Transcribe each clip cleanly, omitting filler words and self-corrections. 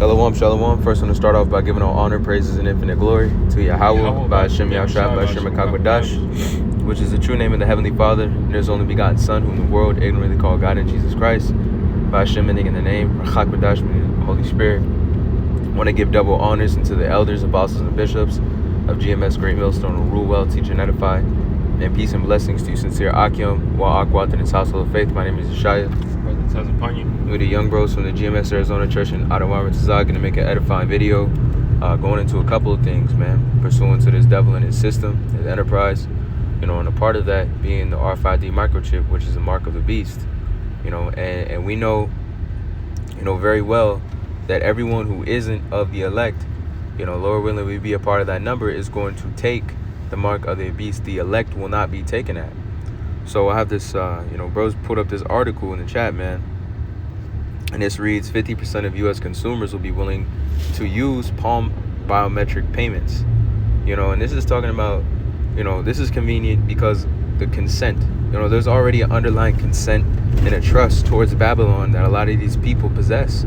Shalom, shalom. First, I'm going to start off by giving all honor, praises, and infinite glory to Yahweh, by Hashem Yahushua, by Hashem HaKadosh, which is the true name of the Heavenly Father, and His only begotten Son, whom the world ignorantly called God, and Jesus Christ, by Hashem ending in the name, HaKadosh, meaning the Holy Spirit. I want to give double honors unto the elders, apostles, and bishops of GMS Great Millstone, who rule well, teach, and edify. And peace and blessings to you, sincere Akim, Wa Akwat, and his household of faith. My name is Yeshaya. Upon you. We're the young bros from the GMS Arizona Church in Ottawa, Mississauga, going to make an edifying video going into a couple of things, man, pursuant to this devil and his system, his enterprise, and a part of that being the R5D microchip, which is the mark of the beast, and we know, very well that everyone who isn't of the elect, Lord willing, we be a part of that number, is going to take the mark of the beast. The elect will not be taken at. So I have this, bros put up this article in the chat, man. And this reads, 50% of U.S. consumers will be willing to use palm biometric payments. And this is talking about, this is convenient because the consent. There's already an underlying consent and a trust towards Babylon that a lot of these people possess.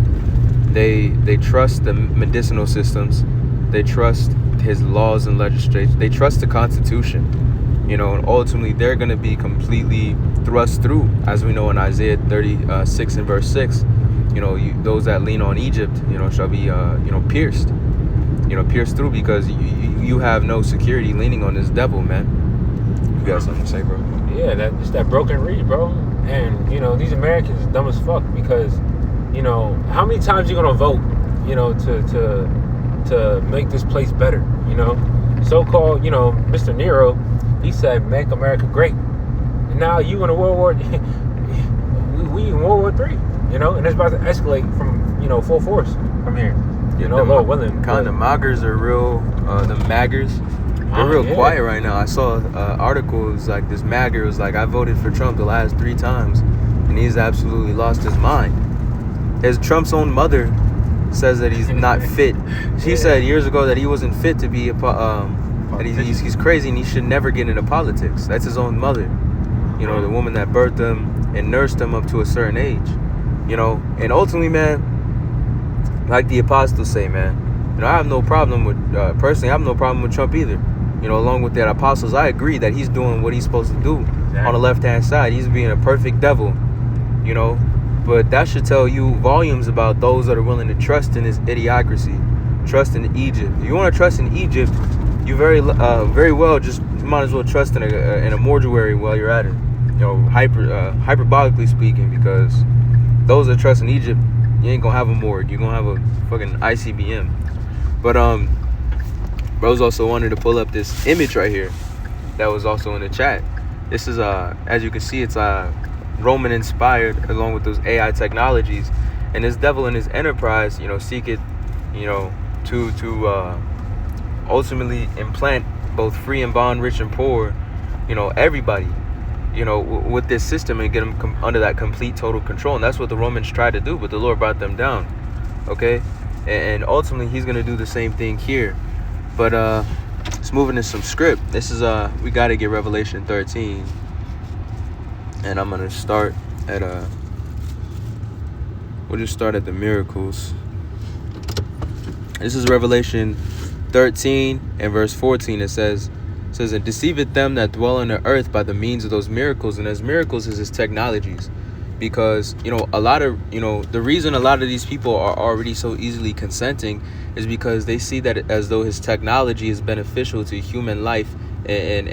They trust the medicinal systems. They trust his laws and legislation. They trust the Constitution. And ultimately they're going to be completely thrust through, as we know in Isaiah 36 and verse 6. Those that lean on Egypt, shall be, pierced, pierced through, because you have no security leaning on this devil, man. You got something to say, bro? Yeah, it's that broken reed, bro. And, these Americans are dumb as fuck because, how many times you going to vote, to make this place better, So-called, Mr. Nero, he said, make America great. And now you in a World War, we in World War III, and it's about to escalate from, full force from here. Lord willing. Kind of MAGAs are real, the MAGAs, they're real quiet right now. I saw articles like this MAGA was like, I voted for Trump the last 3 times, and he's absolutely lost his mind. Trump's own mother says that he's not fit. She said years ago that he wasn't fit to be that he's crazy and he should never get into politics. That's his own mother, the woman that birthed him and nursed him up to a certain age, and ultimately, man, like the apostles say, man, I have no problem with, personally, I have no problem with Trump either. Along with that apostles, I agree that he's doing what he's supposed to do. Exactly. On the left-hand side. He's being a perfect devil, but that should tell you volumes about those that are willing to trust in his idiocracy, trust in Egypt. If you want to trust in Egypt, you very well just might as well trust in a mortuary while you're at it. Hyperbolically speaking, because those that trust in Egypt, you ain't gonna have a morgue. You're gonna have a fucking ICBM. But bros also wanted to pull up this image right here that was also in the chat. This is as you can see, it's Roman inspired, along with those AI technologies, and this devil and his enterprise, seek it, to ultimately implant both free and bond, rich and poor, everybody, with this system, and get them under that complete total control. And that's what the Romans tried to do, but the Lord brought them down. Okay, and ultimately he's gonna do the same thing here. But let's move into some script. This is we got to get Revelation 13, and I'm gonna start at we'll just start at the miracles. This is Revelation 13 and verse 14. It says, and deceiveth them that dwell on the earth by the means of those miracles. And as miracles is his technologies, because a lot of the reason a lot of these people are already so easily consenting is because they see that as though his technology is beneficial to human life and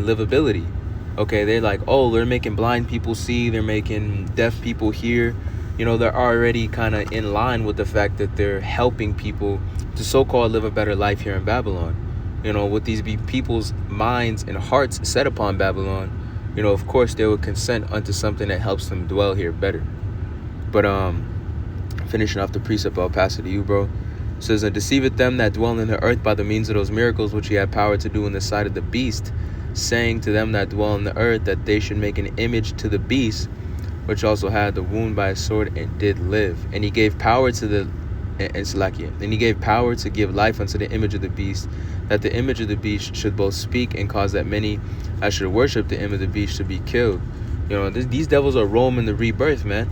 livability. Okay, they're like, oh, they're making blind people see, they're making deaf people hear. They're already kind of in line with the fact that they're helping people to so-called live a better life here in Babylon. With these people's minds and hearts set upon Babylon, of course they would consent unto something that helps them dwell here better. But finishing off the precept, I'll pass it to you, bro. It says, and deceiveth them that dwell in the earth by the means of those miracles which he had power to do in the sight of the beast, saying to them that dwell in the earth that they should make an image to the beast, which also had the wound by a sword and did live. And he gave power to the and he gave power to give life unto the image of the beast, that the image of the beast should both speak and cause that many that should worship the image of the beast should be killed. These devils are roaming the rebirth, man.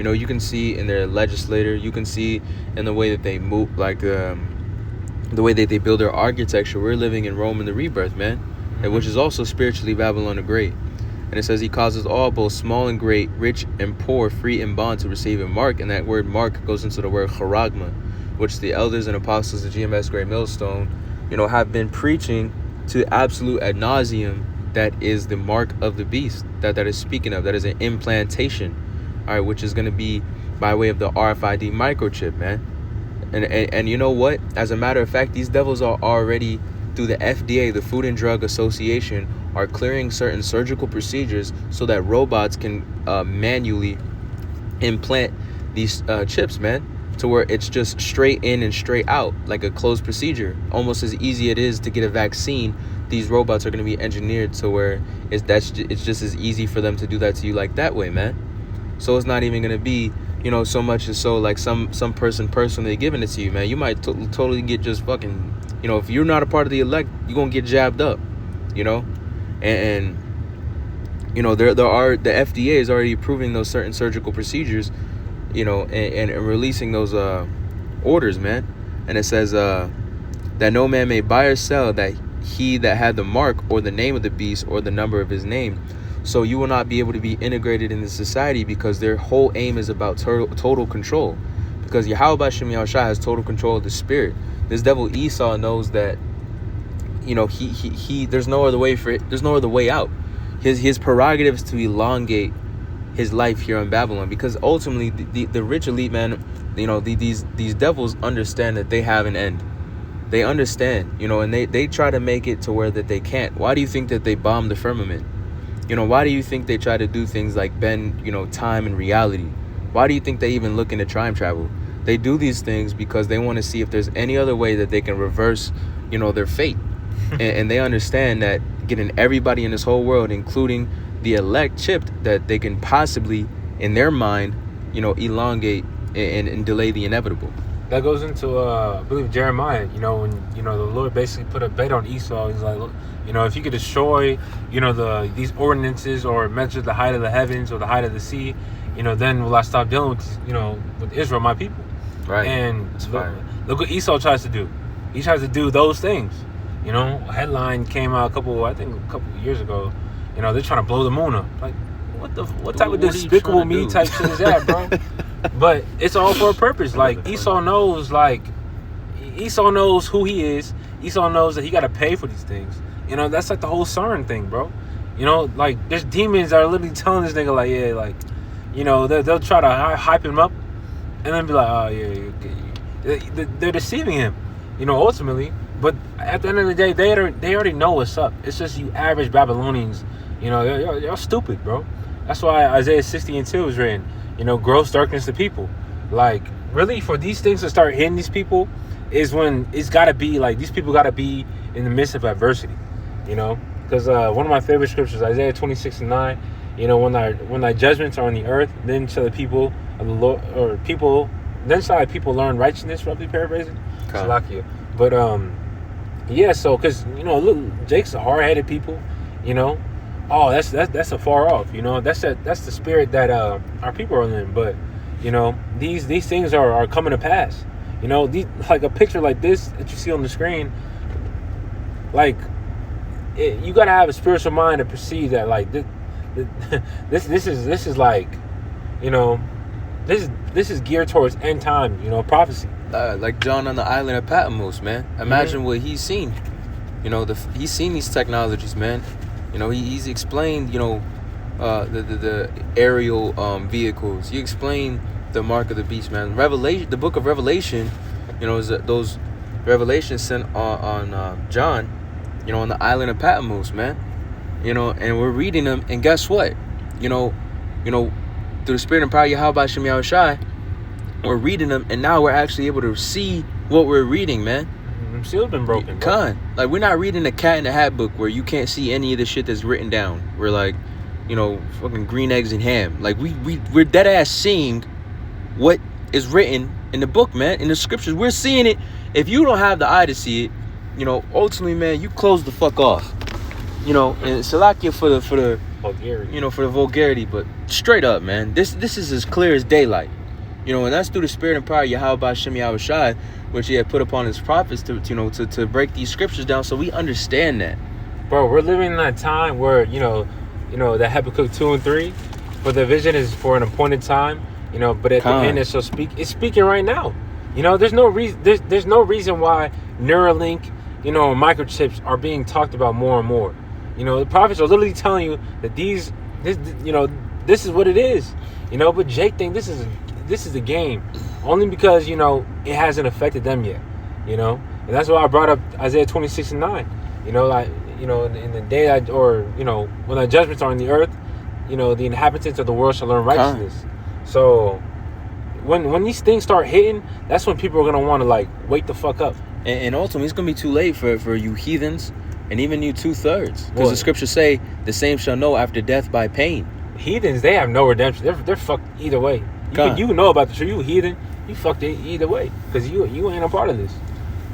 You know, you can see in their legislator, you can see in the way that they move, like the way that they build their architecture. We're living in Rome in the rebirth, man, and which is also spiritually Babylon the Great. And it says he causes all, both small and great, rich and poor, free and bond, to receive a mark. And that word mark goes into the word charagma, which the elders and apostles of GMS Great Millstone, you know, have been preaching to absolute ad nauseum. That is the mark of the beast that is speaking of. That is an implantation, all right, which is going to be by way of the RFID microchip, man. And you know what? As a matter of fact, these devils are already, through the FDA, the Food and Drug Association, are clearing certain surgical procedures so that robots can manually implant these chips, man, to where it's just straight in and straight out, like a closed procedure. Almost as easy it is to get a vaccine, these robots are going to be engineered to where it's just as easy for them to do that to you like that way, man. So it's not even going to be, you know, so much as so like some person personally giving it to you, man. You might totally get just fucking, you know, if you're not a part of the elect, you're going to get jabbed up, you know. And you know, there are, the FDA is already approving those certain surgical procedures, you know, and releasing those orders, man. And it says that no man may buy or sell that he that had the mark or the name of the beast or the number of his name. So you will not be able to be integrated in the society, because their whole aim is about total control. Because Yahweh Shem Yahushua has total control of the spirit. This devil Esau knows that, you know, he there's no other way for it. There's no other way out. His prerogative is to elongate his life here in Babylon, because ultimately the rich elite, man, you know, these devils understand that they have an end. They understand, you know, and they try to make it to where that they can't. Why do you think that they bomb the firmament? You know, why do you think they try to do things like bend, you know, time and reality? Why do you think they even look into time travel? They do these things because they want to see if there's any other way that they can reverse, you know, their fate. And they understand that getting everybody in this whole world, including the elect, chipped, that they can possibly, in their mind, you know, elongate and delay the inevitable. That goes into, I believe, Jeremiah, you know, when, you know, the Lord basically put a bet on Esau. He's like, look, you know, if you could destroy, you know, these ordinances, or measure the height of the heavens or the height of the sea, you know, then will I stop dealing with, you know, with Israel, my people. Right. And look what Esau tries to do. He tries to do those things. You know, a headline came out a couple years ago. You know, they're trying to blow the moon up. Like, what type of Despicable Me type shit is that, bro? But it's all for a purpose. Like, Esau knows who he is. Esau knows that he got to pay for these things. You know, that's like the whole CERN thing, bro. You know, like, there's demons that are literally telling this nigga, like, yeah, like, you know, they'll try to hype him up and then be like, oh, yeah. They're deceiving him, you know, ultimately. But at the end of the day, they already know what's up. It's just you average Babylonians, you know, y'all stupid, bro. That's why Isaiah 60:2 is written. You know, gross darkness to people. Like, really, for these things to start hitting these people is when it's got to be, like, these people got to be in the midst of adversity, you know? Because one of my favorite scriptures, Isaiah 26:9, you know, when thy judgments are on the earth, then shall the people of the Lord, then shall thy people learn righteousness, roughly paraphrasing. Salakia. But, yeah, so, because, you know, look, Jake's a hard-headed people, you know? Oh, that's a far off, you know. That's the spirit that our people are in. But, you know, these things are coming to pass. You know, like a picture like this that you see on the screen, like, you gotta have a spiritual mind to perceive that, like, this is like, you know, this is geared towards end time, you know, prophecy. Like John on the island of Patmos, man. Imagine what he's seen. You know, he's seen these technologies, man. You know, he's explained, you know, the aerial vehicles. He explained the mark of the beast, man. Revelation, the book of Revelation, you know, is those revelations sent on John, you know, on the island of Patmos, man. You know, and we're reading them, and guess what? You know, through the spirit and power of Yahweh Shem Yahushua, we're reading them, and now we're actually able to see what we're reading, man. Seal's been broken, bro. Like, we're not reading a Cat in the Hat book where you can't see any of the shit that's written down. We're like, you know, fucking green eggs and ham. Like, we're dead ass seeing what is written in the book, man, in the scriptures. We're seeing it. If you don't have the eye to see it, you know, ultimately, man, you close the fuck off. You know, and Salakia for Vulgarity. you know, for the vulgarity, but straight up, man, this is as clear as daylight. You know, and that's through the spirit and power of Yahweh Shem Yahushai, which he had put upon his prophets to break these scriptures down, so we understand that. Bro, we're living in that time where, you know, that Habakkuk 2 and 3, for the vision is for an appointed time, you know, but at the end it shall speak. It's speaking right now. You know, there's no reason. There's no reason why Neuralink, you know, microchips are being talked about more and more. You know, the prophets are literally telling you that this is what it is. You know, but Jake think this is a game, only because, you know, it hasn't affected them yet. You know, and that's why I brought up Isaiah 26 and 9. You know, like, you know, in the day when the judgments are in the earth, you know, the inhabitants of the world shall learn righteousness. So when these things start hitting, that's when people are gonna want to, like, wake the fuck up. And ultimately, it's gonna be too late for you heathens and even you 2/3, because the scriptures say the same shall know after death by pain. Heathens, they have no redemption. They're fucked either way. You know about the truth. You heathen, you fucked it either way, because you ain't a part of this.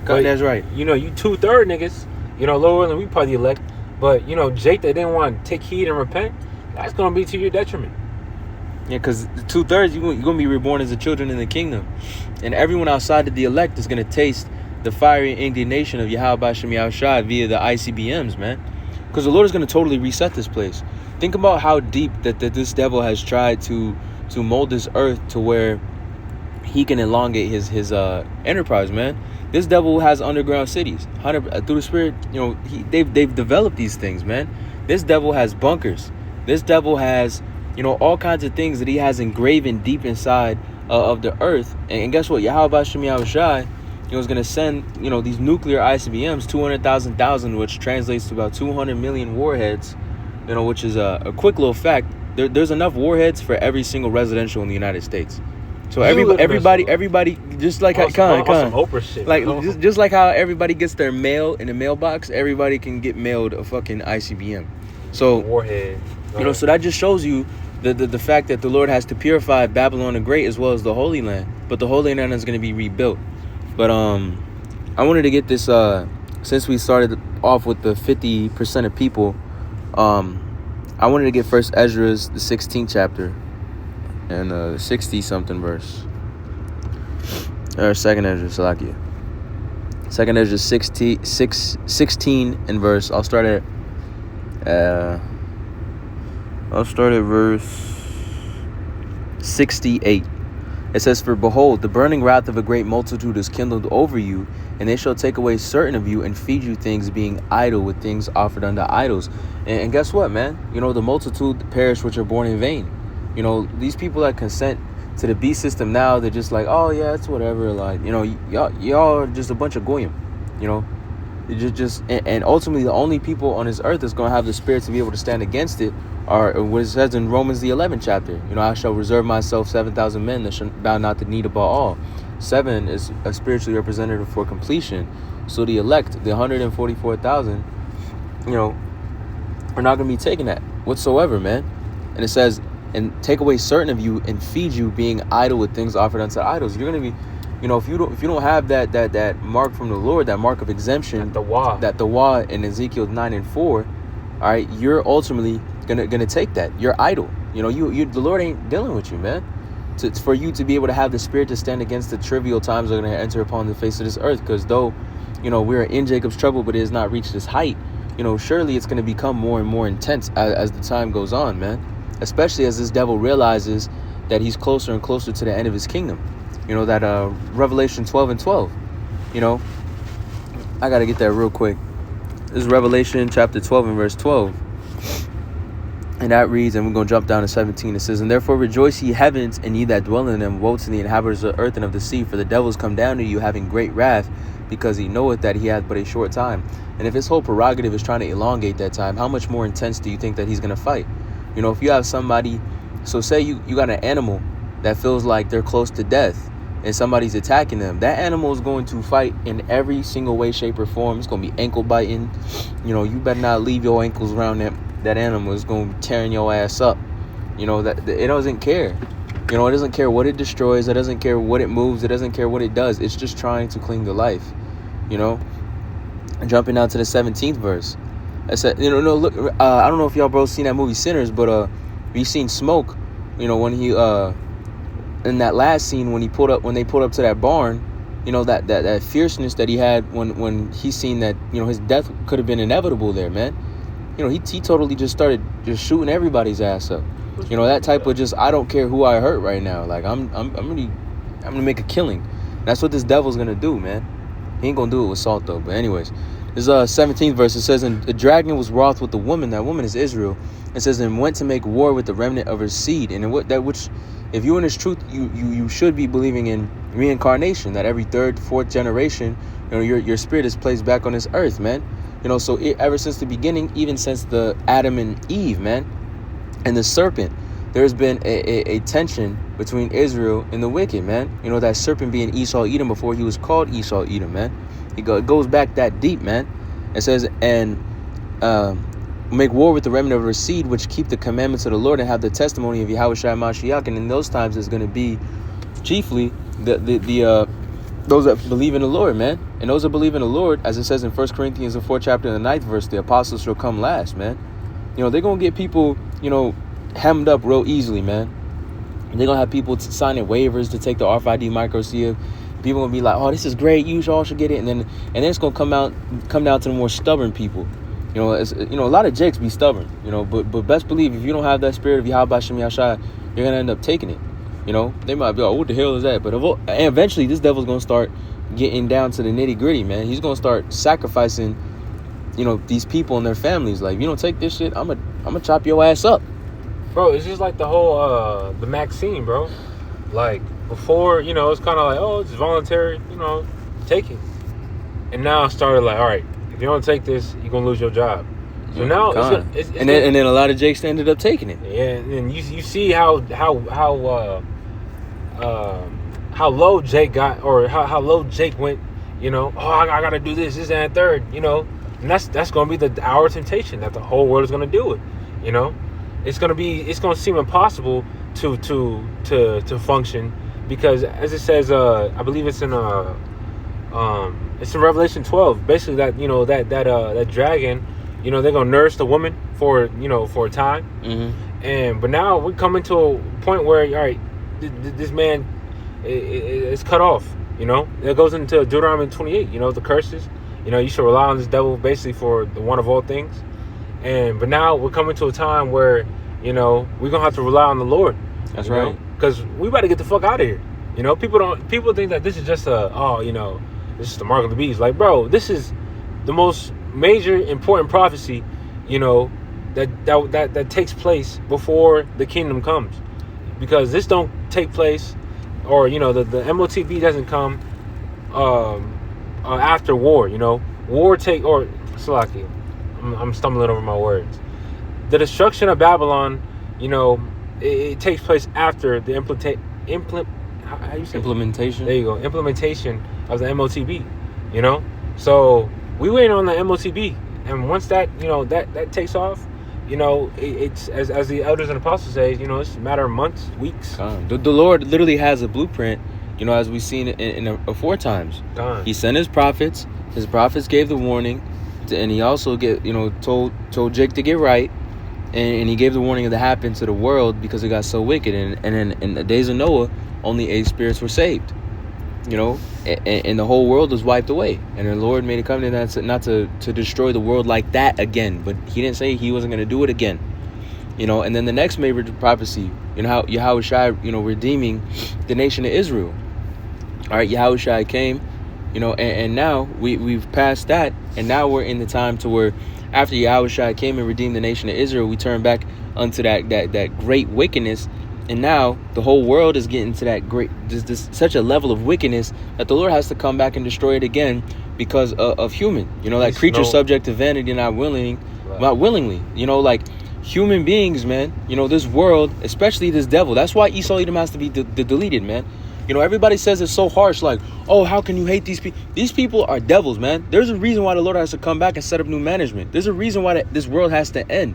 God, that's right. You know, you 2/3 niggas. You know, Lord, and we probably elect. But, you know, Jake, that didn't want to take heed and repent, that's going to be to your detriment. Yeah, because 2/3, you're going to be reborn as the children in the kingdom. And everyone outside of the elect is going to taste the fiery indignation of Yahweh Shem Yahushai via the ICBMs, man. Because the Lord is going to totally reset this place. Think about how deep that this devil has tried to mold this earth to where he can elongate his enterprise, man. This devil has underground cities. Through the spirit, you know, they've developed these things, man. This devil has bunkers. This devil has, you know, all kinds of things that he has engraven deep inside of the earth. And guess what? Yahweh Shem Yahushai, was going to send, you know, these nuclear ICBMs, 200,000, which translates to about 200 million warheads, you know, which is a quick little fact. There's enough warheads for every single residential in the United States. So everybody, just like how some Oprah shit, like just like how everybody gets their mail in the mailbox, everybody can get mailed a fucking ICBM. So warhead, you know, so that just shows you the fact that the Lord has to purify Babylon the Great as well as the Holy Land. But the Holy Land is going to be rebuilt. But I wanted to get this since we started off with the 50% of people. I wanted to get First Ezra's the 16th chapter and 60-something verse. Or Second Ezra, Salakia. Second Ezra 16 and verse. I'll start at verse 68. It says, "For behold, the burning wrath of a great multitude is kindled over you, and they shall take away certain of you and feed you things, being idle with things offered unto idols." And guess what, man? You know, the multitude perish which are born in vain. You know, these people that consent to the beast system now, they're just like, oh yeah, it's whatever. Like, you know, y'all are just a bunch of goyim. You know, and ultimately the only people on this earth that's going to have the spirit to be able to stand against it are what it says in Romans the 11th chapter. You know, I shall reserve myself 7,000 men that shall bow not the need of all. 7 is a spiritually representative for completion. So the elect, the 144,000, you know, are not going to be taking that whatsoever, man. And it says, and take away certain of you and feed you, being idle with things offered unto idols. You're going to be, you know, if you don't have that mark from the Lord, that mark of exemption, that the Wah in Ezekiel 9 and 4, all right, you're ultimately gonna take that. You're idle. You know, you the Lord ain't dealing with you, man. For you to be able to have the spirit to stand against the trivial times that are going to enter upon the face of this earth. Because though, you know, we're in Jacob's trouble, but it has not reached this height, you know, surely it's going to become more and more intense as the time goes on, man. Especially as this devil realizes that he's closer and closer to the end of his kingdom. You know, that Revelation 12 and 12. You know, I got to get that real quick. This is Revelation chapter 12 and verse 12. And that reads, and we're going to jump down to 17. It says, "And therefore rejoice ye heavens, and ye that dwell in them. Woe to the inhabitants of the earth and of the sea, for the devil is come down to you, having great wrath, because he knoweth that he hath but a short time." And if his whole prerogative is trying to elongate that time, how much more intense do you think that he's going to fight? You know, if you have somebody, so say you got an animal that feels like they're close to death, and somebody's attacking them, that animal is going to fight in every single way, shape, or form. It's going to be ankle biting. You know, you better not leave your ankles around that animal. Is going to be tearing your ass up. You know, that it doesn't care. You know, it doesn't care what it destroys. It doesn't care what it moves. It doesn't care what it does. It's just trying to cling to life. You know, jumping down to the 17th verse. I said, you know, no, look, I don't know if y'all bros seen that movie Sinners, but we seen Smoke, you know, when he in that last scene when they pulled up to that barn, you know, that fierceness that he had when he seen that, you know, his death could have been inevitable there, man. You know, he totally just started just shooting everybody's ass up. You know, that type of just, I don't care who I hurt right now. Like I'm gonna make a killing. That's what this devil's gonna do, man. He ain't gonna do it with salt though. But anyways, this 17th verse, it says, and the dragon was wroth with the woman. That woman is Israel. It says, and went to make war with the remnant of her seed. And which, if you in this truth, you should be believing in reincarnation. That every third, fourth generation, you know, your spirit is placed back on this earth, man. You know, so ever since the beginning, even since the Adam and Eve, man, and the serpent, there's been a tension between Israel and the wicked, man. You know, that serpent being Esau Edom before he was called Esau Edom, man. It goes back that deep, man. It says, and make war with the remnant of her seed, which keep the commandments of the Lord and have the testimony of Yahweh Shai Mashiach. And in those times, it's going to be chiefly those that believe in the Lord, man. And those that believe in the Lord, as it says in 1 Corinthians, the 4th chapter, and the 9th verse, the apostles shall come last, man. You know, they're going to get people, you know, hemmed up real easily, man. They're going to have people signing waivers to take the RFID micro seal. People going to be like, oh, this is great, you all should get it. And then it's going to come down to the more stubborn people. You know, a lot of jakes be stubborn, you know, but best believe if you don't have that spirit of Yahweh Shem Yashai, you're going to end up taking it. You know, they might be like, what the hell is that? But eventually this devil's going to start getting down to the nitty gritty, man. He's going to start sacrificing, you know, these people and their families. Like, if you don't take this shit, I'm gonna chop your ass up. Bro, it's just like the whole, the Maxine, bro. Like, before, you know, it's kind of like, oh, it's voluntary, you know, take it. And now it started like, all right, if you don't take this, you're going to lose your job. So now it's and then a lot of jakes ended up taking it. Yeah, and you see how low Jake got, or how low Jake went, you know, oh, I got to do this and third, you know. And that's going to be our temptation, that the whole world is going to do it, you know. It's going to seem impossible to function, because as it says, I believe it's in Revelation 12, basically that, you know, that dragon, you know, they're going to nurse the woman for a time. Mm-hmm. But now we're coming to a point where, all right, this man is cut off, you know. It goes into Deuteronomy 28, you know, the curses. You know, you should rely on this devil basically for the one of all things. But now we're coming to a time where, you know, we're going to have to rely on the Lord. That's right. Because we better get the fuck out of here. You know, people think that this is just you know, this is the mark of the beast. Like, bro, this is the most major important prophecy, you know, that takes place before the kingdom comes. Because this don't take place, or, you know, the MOTB doesn't come after war, you know. Salaki, I'm stumbling over my words. The destruction of Babylon, you know, it takes place after the implementation. There you go, implementation of the MOTB, you know. So we waiting on the MOTB, and once that, you know, that takes off, you know, it's as the elders and apostles say, you know, it's a matter of months, weeks. The Lord literally has a blueprint, you know, as we've seen in aforetimes. He sent his prophets. His prophets gave the warning, and he also told Jake to get right, and he gave the warning of the happen to the world because it got so wicked. And in the days of Noah, only 8 spirits were saved, you know, and the whole world was wiped away. And the Lord made a covenant not to destroy the world like that again, but he didn't say he wasn't going to do it again, you know. And then the next major prophecy, you know, how Yahweh Shai, you know, redeeming the nation of Israel. All right, Yahweh Shai came, you know, and now we've passed that, and now we're in the time to where after Yahweh Shai came and redeemed the nation of Israel, we turn back unto that great wickedness. And now the whole world is getting to that great, this such a level of wickedness that the Lord has to come back and destroy it again because of human. You know, like creature subject to vanity, not willingly. You know, like human beings, man. You know, this world, especially this devil. That's why Esau Edom has to be deleted, man. You know, everybody says it's so harsh, like, oh, how can you hate these people? These people are devils, man. There's a reason why the Lord has to come back and set up new management. There's a reason why this world has to end.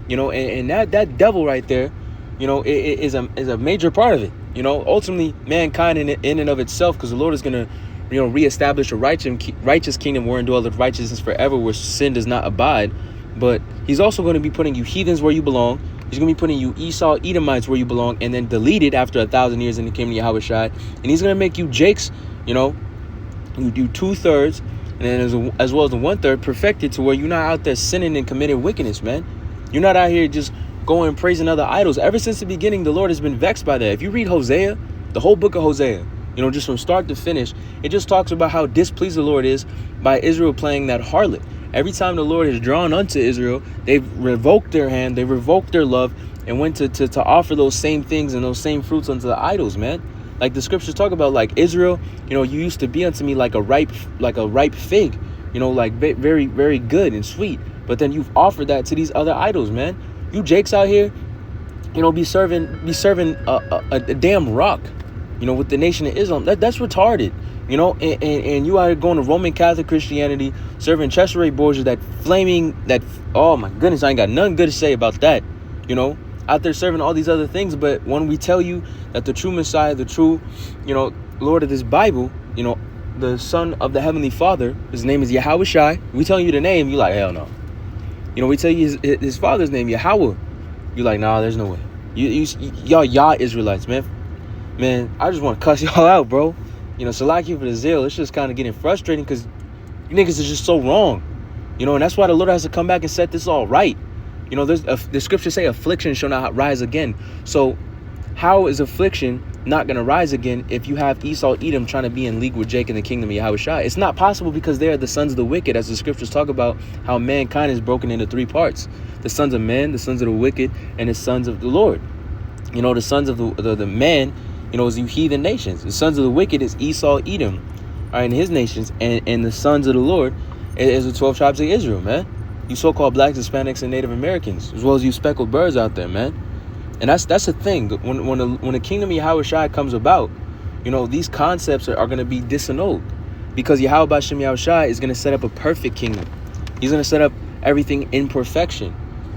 You know, and that devil right there, you know, it is a major part of it. You know, ultimately, mankind in and of itself, because the Lord is going to, you know, reestablish a righteous kingdom wherein dwelleth righteousness forever, where sin does not abide. But he's also going to be putting you heathens where you belong. He's going to be putting you Esau, Edomites where you belong, and then deleted after 1,000 years in the kingdom of Yahushua. And he's going to make you Jakes, you do 2/3, and then as well as the 1/3 perfected to where you're not out there sinning and committing wickedness, man. You're not out here just going and praising other idols. Ever since the beginning, the Lord has been vexed by that. If you read Hosea, the whole book of Hosea, just from start to finish, it just talks about how displeased the Lord is by Israel playing that harlot. Every time the Lord has drawn unto Israel, they've revoked their hand, they revoked their love, and went to offer those same things and those same fruits unto the idols, man. Like the scriptures talk about, like Israel, you used to be unto me like a ripe fig, like very, very good and sweet. But then you've offered that to these other idols, man. You Jakes out here, be serving a damn rock, with the nation of Islam. That's retarded, and you are going to Roman Catholic Christianity, serving Cesare Borgia, oh my goodness, I ain't got nothing good to say about that, out there serving all these other things. But when we tell you that the true Messiah, the true, Lord of this Bible, the Son of the Heavenly Father, his name is Yahushua. We tell you the name, you like, hell no. We tell you his father's name, Yahweh. You like, nah, there's no way. Y'all Israelites, man, I just want to cuss y'all out, bro. Salaki for the zeal. It's just kind of getting frustrating because you niggas is just so wrong, and that's why the Lord has to come back and set this all right. The scriptures say affliction shall not rise again. So how is affliction not going to rise again if you have Esau, Edom trying to be in league with Jake in the kingdom of Yahushua? It's not possible because they are the sons of the wicked, as the scriptures talk about how mankind is broken into 3 parts. The sons of men, the sons of the wicked, and the sons of the Lord. The sons of the man, is you heathen nations. The sons of the wicked is Esau, Edom, all right, and his nations. And the sons of the Lord is the 12 tribes of Israel, man. You so-called blacks, Hispanics, and Native Americans, as well as you speckled birds out there, man. And that's the thing. When the kingdom of Yahushua comes about, these concepts are going to be disannulled, because Yahweh Bashem Yahushua is going to set up a perfect kingdom. He's going to set up everything in perfection.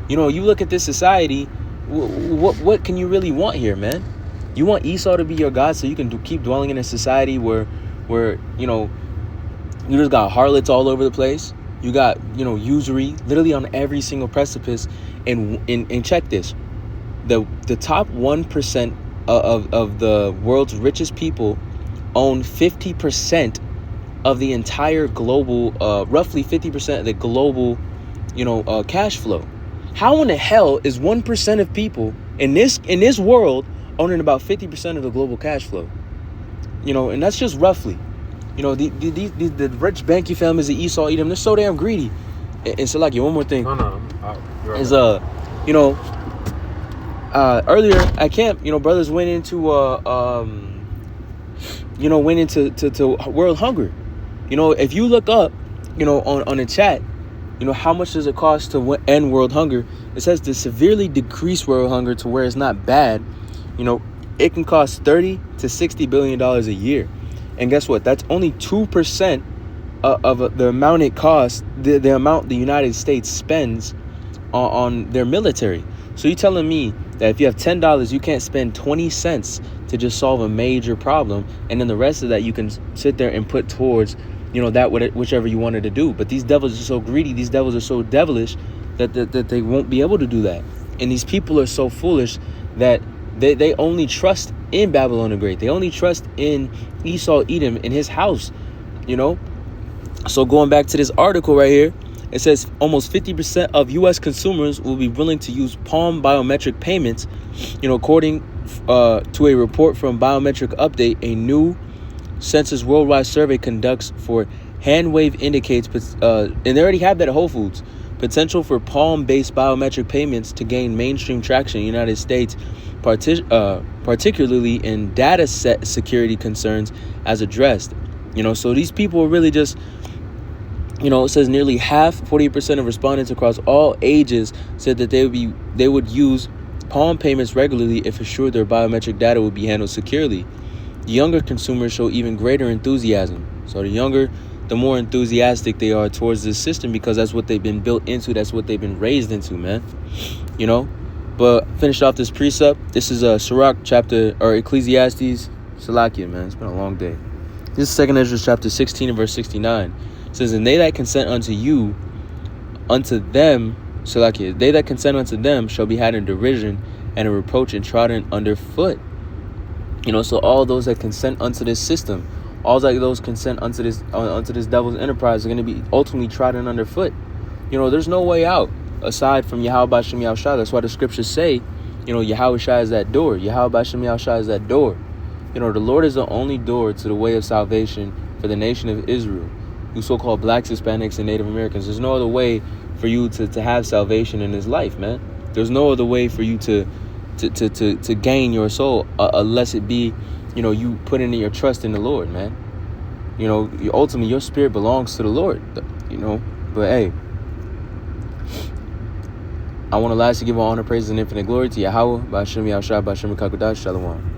You look at this society. What can you really want here, man? You want Esau to be your God so you can keep dwelling in a society where you just got harlots all over the place. You got usury literally on every single precipice. And check this. The top 1% of the world's richest people own 50% of the entire global, roughly 50% of the global, cash flow. How in the hell is 1% of people in this world owning about 50% of the global cash flow? And that's just roughly. The rich banky families of Esau, Edom, they're so damn greedy. And so, like, one more thing. Is earlier at camp, brothers went into world hunger. If you look up, on the chat, how much does it cost to end world hunger? It says to severely decrease world hunger to where it's not bad. It can cost $30 to $60 billion a year. And guess what? That's only 2% of the amount it costs, the amount the United States spends on their military. So you're telling me that if you have $10, you can't spend 20 cents to just solve a major problem, and then the rest of that you can sit there and put towards, whichever you wanted to do. But these devils are so greedy, these devils are so devilish that they won't be able to do that. And these people are so foolish that they only trust in Babylon the Great. They only trust in Esau, Edom, in his house, So going back to this article right here, it says almost 50% of U.S. consumers will be willing to use palm biometric payments, according to a report from Biometric Update. A new Census Worldwide survey conducts for Handwave indicates, and they already have that at Whole Foods, potential for palm-based biometric payments to gain mainstream traction in the United States, particularly in data set security concerns as addressed. So these people are really just, it says nearly half, 48% of respondents across all ages said that they would use palm payments regularly if assured their biometric data would be handled securely. Younger consumers show even greater enthusiasm. So the younger, the more enthusiastic they are towards this system, because that's what they've been built into. That's what they've been raised into, man. But finish off this precept. This is Sirach chapter, or Ecclesiastes, Salakia, man. It's been a long day. This is 2nd Ezra chapter 16 and verse 69. It says, and they that consent unto you, unto them Salakia, they that consent unto them shall be had in derision and in reproach and trodden underfoot. So all those that consent unto this system, all like those consent unto this devil's enterprise are going to be ultimately trodden underfoot. There's no way out aside from Yahweh Bashem Yahushua. That's why the scriptures say, Yahweh Shai is that door. Yahweh Bashem Yahushua is that door. The Lord is the only door to the way of salvation for the nation of Israel, you so-called blacks, Hispanics, and Native Americans. There's no other way for you to have salvation in this life, man. There's no other way for you to gain your soul unless it be, you putting in your trust in the Lord, man. Ultimately your spirit belongs to the Lord, But hey, I want to lastly give all honor, praise, and infinite glory to Yahweh, Ba'ashem Yahushua, Ba'ashem Kakudash, Shalom.